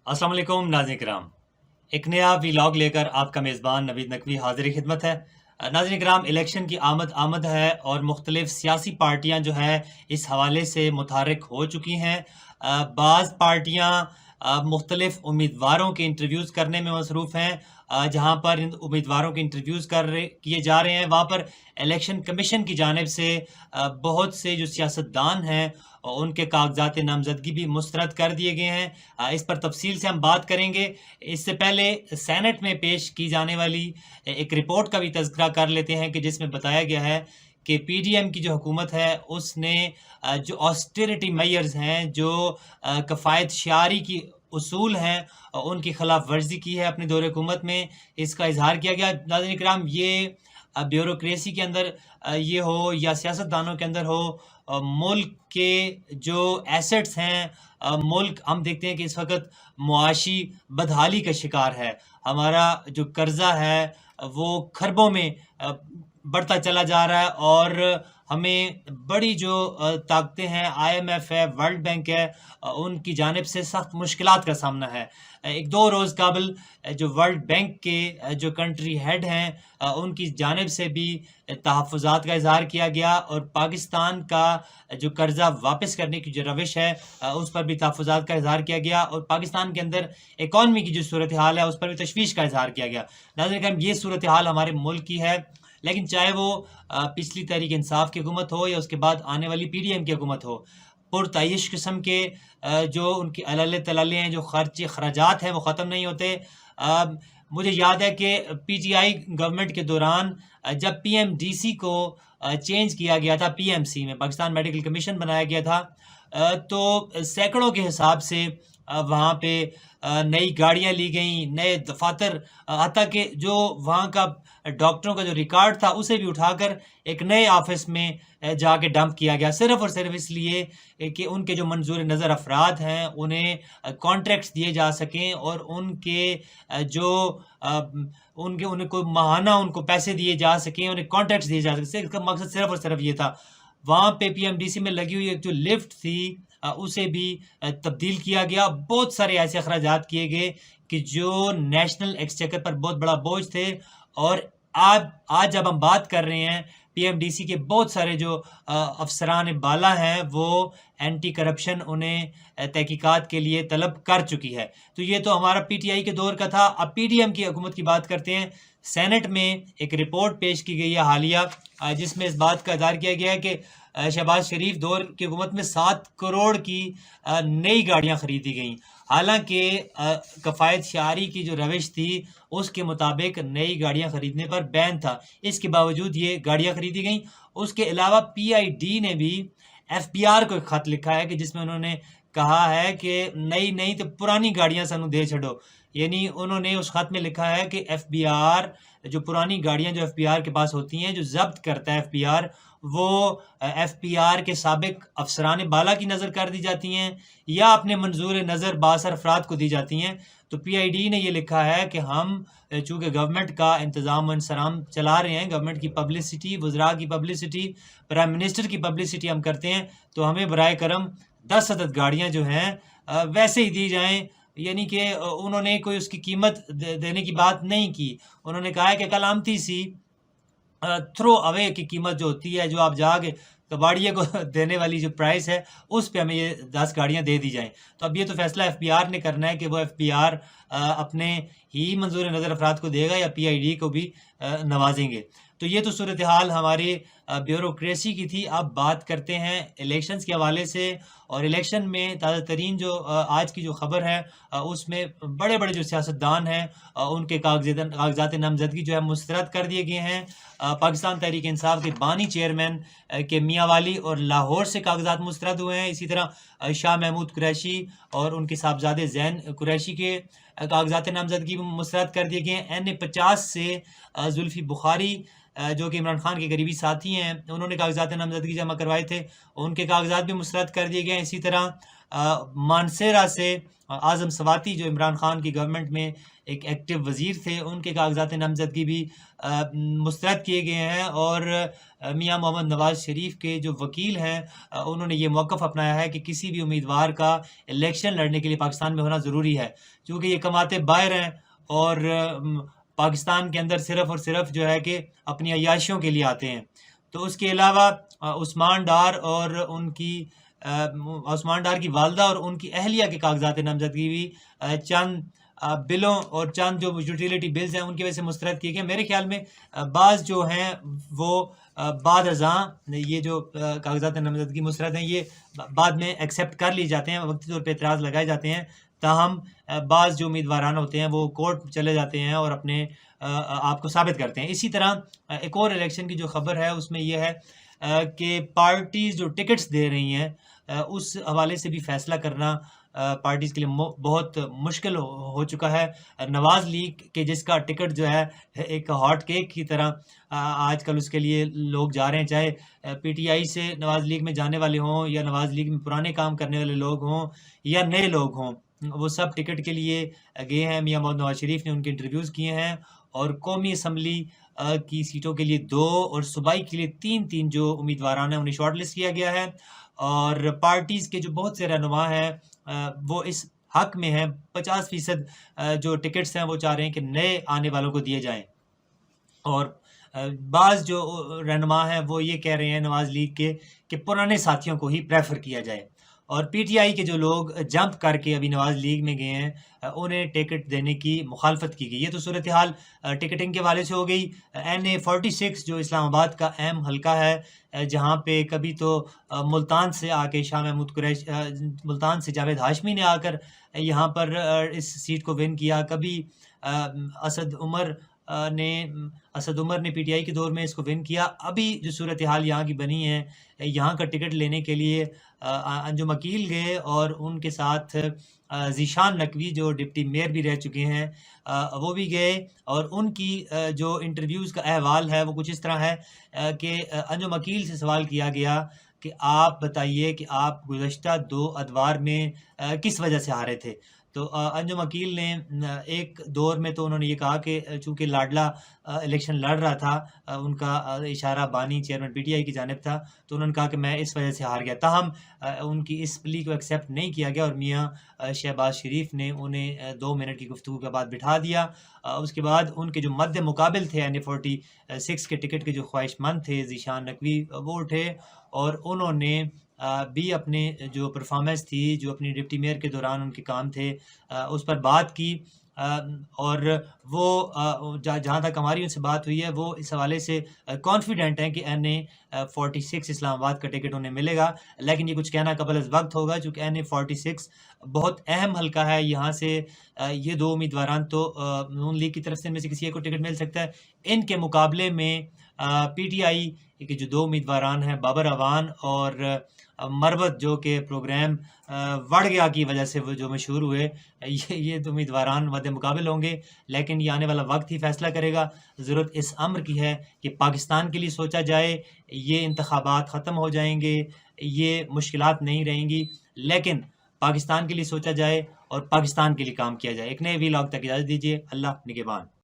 अस्सलाम वालेकुम नाज़रीन किराम। एक नया व्लॉग लेकर आपका मेज़बान नवीद नकवी हाज़िर खिदमत है। नाज़रीन किराम, इलेक्शन की आमद आमद है और मुख्तलिफ़ सियासी पार्टियाँ जो है इस हवाले से मुतहर्रिक हो चुकी हैं। बाज़ पार्टियाँ मुख्तलिफ़ उम्मीदवारों के इंटरव्यूज़ करने में मसरूफ़ हैं। जहाँ पर इन उम्मीदवारों के इंटरव्यूज़ किए जा रहे हैं, वहाँ पर इलेक्शन कमीशन की जानिब से बहुत से जो सियासतदान हैं उनके कागजात नामज़दगी भी मुस्तरद कर दिए गए हैं। इस पर तफसील से हम बात करेंगे। इससे पहले सेनेट में पेश की जाने वाली एक रिपोर्ट का भी तज़किरा कर लेते हैं कि जिसमें बताया गया है कि पीडीएम की जो हुकूमत है उसने जो ऑस्टेरिटी मेजर्स हैं, जो कफ़ायत शारी की उसूल हैं, उनकी खिलाफ वर्जी की है अपने दौरे हुकूमत में। इसका इजहार किया गया। नाज़रीन किराम, ये ब्यूरोक्रेसी के अंदर ये हो या सियासतदानों के अंदर हो, मुल्क के जो एसेट्स हैं, मुल्क हम देखते हैं कि इस वक्त मुआशी बदहाली का शिकार है। हमारा जो कर्जा है वो खरबों में बढ़ता चला जा रहा है और हमें बड़ी जो ताकतें हैं, आईएमएफ है, वर्ल्ड बैंक है, उनकी जानिब से सख्त मुश्किलात का सामना है। एक दो रोज़ कबल जो वर्ल्ड बैंक के जो कंट्री हेड हैं उनकी जानिब से भी तहफ़्फ़ुज़ात का इज़हार किया गया और पाकिस्तान का जो कर्ज़ा वापस करने की जो रविश है उस पर भी तहफ़्फ़ुज़ात का इज़हार किया गया और पाकिस्तान के अंदर इकॉनमी की जो सूरत हाल है उस पर भी तशवीश का इज़हार किया गया। नाज़रीन, ये सूरत हाल हमारे मुल्क की है, लेकिन चाहे वो पिछली तहरीक इंसाफ की हुकूमत हो या उसके बाद आने वाली पीडीएम की हुकूमत हो, पुरतइश किस्म के जो उनकी अल्ले तल्ले हैं, जो खर्चे खराजात हैं, वो ख़त्म नहीं होते। मुझे याद है कि पीटीआई गवर्नमेंट के दौरान जब पीएमडीसी को चेंज किया गया था, पीएमसी में पाकिस्तान मेडिकल कमीशन बनाया गया था, तो सैकड़ों के हिसाब से वहाँ पे नई गाड़ियाँ ली गईं, नए दफातर, हत्ता कि जो वहाँ का डॉक्टरों का जो रिकॉर्ड था उसे भी उठाकर एक नए ऑफिस में जाके डंप किया गया, सिर्फ़ और सिर्फ़ इसलिए कि उनके जो मंजूर नज़र अफराद हैं उन्हें कॉन्ट्रैक्ट्स दिए जा सकें और उनके जो उन्हें कोई माहाना उनको पैसे दिए जा सकें, उन्हें कॉन्ट्रैक्ट्स दिए जा सकें। इसका मकसद सिर्फ़ और सिर्फ़ ये था। वहाँ पे पीएमडीसी में लगी हुई एक जो लिफ्ट थी उसे भी तब्दील किया गया। बहुत सारे ऐसे अखराजात किए गए कि जो नेशनल एक्सचेकर पर बहुत बड़ा बोझ थे और आज जब हम बात कर रहे हैं, पीएमडीसी के बहुत सारे जो अफसरान बाला हैं वो एंटी करप्शन उन्हें तहकीकात के लिए तलब कर चुकी है। तो ये तो हमारा पीटीआई के दौर का था। अब पीडीएम की हुकूमत की बात करते हैं। सेनेट में एक रिपोर्ट पेश की गई है हालिया, जिसमें इस बात का इज़हार किया गया है कि शहबाज शरीफ दौर की हुकूमत में 7 करोड़ की नई गाड़ियाँ खरीदी गईं। हालांकि कफ़ायत शारी की जो रविश थी उसके मुताबिक नई गाड़ियाँ खरीदने पर बैन था, इसके बावजूद ये गाड़ियाँ खरीदी गईं। उसके अलावा पीआईडी ने भी एफबीआर को एक ख़त लिखा है कि जिसमें उन्होंने कहा है कि नई नई तो पुरानी गाड़ियाँ सानू दे छड़ो। यानी उन्होंने उस ख़त में लिखा है कि एफबीआर, जो पुरानी गाड़ियाँ जो एफबीआर के पास होती हैं, जो ज़ब्त करता है एफबीआर, वो एफबीआर के साबिक अफसरान बाला की नज़र कर दी जाती हैं या अपने मंजूर नज़र बासर अफराद को दी जाती हैं। तो पीआईडी ने ये लिखा है कि हम चूँकि गवर्नमेंट का इंतज़ाम इंसराम चला रहे हैं, गवर्नमेंट की पब्लिसिटी, वज़रा की पब्लिसिटी, प्राइम मिनिस्टर की पब्लिसिटी हम करते हैं, तो हमें बराए करम 10 अदद गाड़ियाँ जो हैं वैसे ही दी जाएँ। यानी कि उन्होंने कोई उसकी कीमत देने की बात नहीं की। उन्होंने कहा है कि कलामती सी थ्रो अवे की कीमत जो होती है, जो आप जाके कबाड़िए को देने वाली जो प्राइस है, उस पे हमें ये 10 गाड़ियाँ दे दी जाएँ। तो अब ये तो फैसला एफबीआर ने करना है कि वो एफबीआर अपने ही मंजूर नज़र अफराद को देगा या पीआईडी को भी नवाजेंगे। तो ये तो सूरत हाल हमारी ब्यूरोक्रेसी की थी। अब बात करते हैं इलेक्शंस के हवाले से, और इलेक्शन में ताज़ा तरीन जो आज की जो खबर है उसमें बड़े बड़े जो सियासतदान हैं उनके कागजात नामजदगी जो है मुस्तरद कर दिए गए हैं। पाकिस्तान तहरीक इंसाफ के बानी चेयरमैन के मियाँ वाली और लाहौर से कागजात मुस्तरद हुए हैं। इसी तरह शाह महमूद कुरैशी और उनके साहबजादे जैन कुरैशी के कागजात नामजदगी मुस्तरद कर दिए गए हैं। NA-50 से जुल्फ़ी बुखारी जो कि इमरान खान के करीबी साथी हैं, उन्होंने कागजात नामजदगी जमा करवाए थे, उनके कागजात भी मुस्तरद कर दिए गए हैं। इसी तरह مانسیرا سے اعظم سواتی جو عمران خان کی گورنمنٹ میں ایک ایکٹیو وزیر تھے، ان کے کاغذات نامزدگی بھی مسترد کیے گئے ہیں، اور میاں محمد نواز شریف کے جو وکیل ہیں انہوں نے یہ موقف اپنایا ہے کہ کسی بھی امیدوار کا الیکشن لڑنے کے لیے پاکستان میں ہونا ضروری ہے، کیونکہ یہ کماتے باہر ہیں اور پاکستان کے اندر صرف اور صرف جو ہے کہ اپنی عیاشیوں کے لیے آتے ہیں۔ تو اس کے علاوہ عثمان ڈار اور ان کی عثمان ڈار کی والدہ اور ان کی اہلیہ کے کاغذات نامزدگی بھی چند بلوں اور چند جو یوٹیلیٹی بلز ہیں ان کی وجہ سے مسترد کیے گئے۔ میرے خیال میں بعض جو ہیں وہ بعد ازاں یہ جو کاغذات نامزدگی مسترد ہیں یہ بعد میں ایکسیپٹ کر لی جاتے ہیں، وقتی طور پہ اعتراض لگائے جاتے ہیں، تاہم بعض جو امیدواران ہوتے ہیں وہ کورٹ چلے جاتے ہیں اور اپنے آپ کو ثابت کرتے ہیں۔ اسی طرح ایک اور الیکشن کی جو خبر ہے اس میں یہ ہے کہ پارٹیز جو ٹکٹس دے رہی ہیں اس حوالے سے بھی فیصلہ کرنا پارٹیز کے لیے بہت مشکل ہو چکا ہے۔ نواز لیگ کے جس کا ٹکٹ جو ہے ایک ہاٹ کیک کی طرح آج کل اس کے لیے لوگ جا رہے ہیں، چاہے پی ٹی آئی سے نواز لیگ میں جانے والے ہوں یا نواز لیگ میں پرانے کام کرنے والے لوگ ہوں یا نئے لوگ ہوں، وہ سب ٹکٹ کے لیے گئے ہیں۔ میاں محمد نواز شریف نے ان کے انٹرویوز کیے ہیں، اور قومی اسمبلی کی سیٹوں کے لیے 2 اور صوبائی کے لیے 3 جو امیدواران ہیں انہیں شارٹ لسٹ کیا گیا ہے، اور پارٹیز کے جو بہت سے رہنما ہیں وہ اس حق میں ہیں، 50% جو ٹکٹس ہیں وہ چاہ رہے ہیں کہ نئے آنے والوں کو دیے جائیں، اور بعض جو رہنما ہیں وہ یہ کہہ رہے ہیں نواز لیگ کے کہ پرانے ساتھیوں کو ہی پریفر کیا جائے، اور پی ٹی آئی کے جو لوگ جمپ کر کے ابھی نواز لیگ میں گئے ہیں انہیں ٹکٹ دینے کی مخالفت کی گئی۔ یہ تو صورتحال ٹکٹنگ کے والے سے ہو گئی۔ NA46 جو اسلام آباد کا اہم حلقہ ہے، جہاں پہ کبھی تو ملتان سے آ کے شاہ محمود قریشی، ملتان سے جاوید ہاشمی نے آ کر یہاں پر اس سیٹ کو ون کیا، کبھی اسد عمر نے پی ٹی آئی کے دور میں اس کو ون کیا۔ ابھی جو صورتحال یہاں کی بنی ہے، یہاں کا ٹکٹ لینے کے لیے انجم عقیل گئے، اور ان کے ساتھ ذیشان نقوی جو ڈپٹی میئر بھی رہ چکے ہیں وہ بھی گئے، اور ان کی جو انٹرویوز کا احوال ہے وہ کچھ اس طرح ہے کہ انجم عقیل سے سوال کیا گیا کہ آپ بتائیے کہ آپ گزشتہ 2 ادوار میں کس وجہ سے ہارے تھے، تو انجم عقیل نے ایک دور میں تو انہوں نے یہ کہا کہ چونکہ لاڈلا الیکشن لڑ رہا تھا، ان کا اشارہ بانی چیئرمین پی ٹی آئی کی جانب تھا، تو انہوں نے کہا کہ میں اس وجہ سے ہار گیا، تاہم ان کی اس پلی کو ایکسیپٹ نہیں کیا گیا، اور میاں شہباز شریف نے انہیں 2 منٹ کی گفتگو کے بعد بٹھا دیا۔ اس کے بعد ان کے جو مد مقابل تھے NA46 کے ٹکٹ کے جو خواہش مند تھے ذیشان نقوی، وہ اٹھے اور انہوں نے بھی اپنے جو پرفارمنس تھی، جو اپنی ڈپٹی میئر کے دوران ان کے کام تھے اس پر بات کی، اور وہ جہاں تک ہماری ان سے بات ہوئی ہے وہ اس حوالے سے کانفیڈنٹ ہیں کہ NA46 اسلام آباد کا ٹکٹ انہیں ملے گا، لیکن یہ کچھ کہنا قبل از وقت ہوگا، چونکہ NA46 بہت اہم حلقہ ہے۔ یہاں سے یہ 2 امیدواران تو نون لیگ کی طرف سے ان میں سے کسی ایک کو ٹکٹ مل سکتا ہے، ان کے مقابلے میں پی ٹی آئی کے جو 2 امیدواران ہیں بابر اعوان اور مروت، جو کہ پروگرام وڑ گیا کی وجہ سے وہ جو مشہور ہوئے، یہ 2 امیدواران مد مقابل ہوں گے، لیکن یہ آنے والا وقت ہی فیصلہ کرے گا۔ ضرورت اس امر کی ہے کہ پاکستان کے لیے سوچا جائے، یہ انتخابات ختم ہو جائیں گے، یہ مشکلات نہیں رہیں گی، لیکن پاکستان کے لیے سوچا جائے اور پاکستان کے لیے کام کیا جائے۔ ایک نئے ویلاگ تک اجازت دیجیے، اللہ نگہبان۔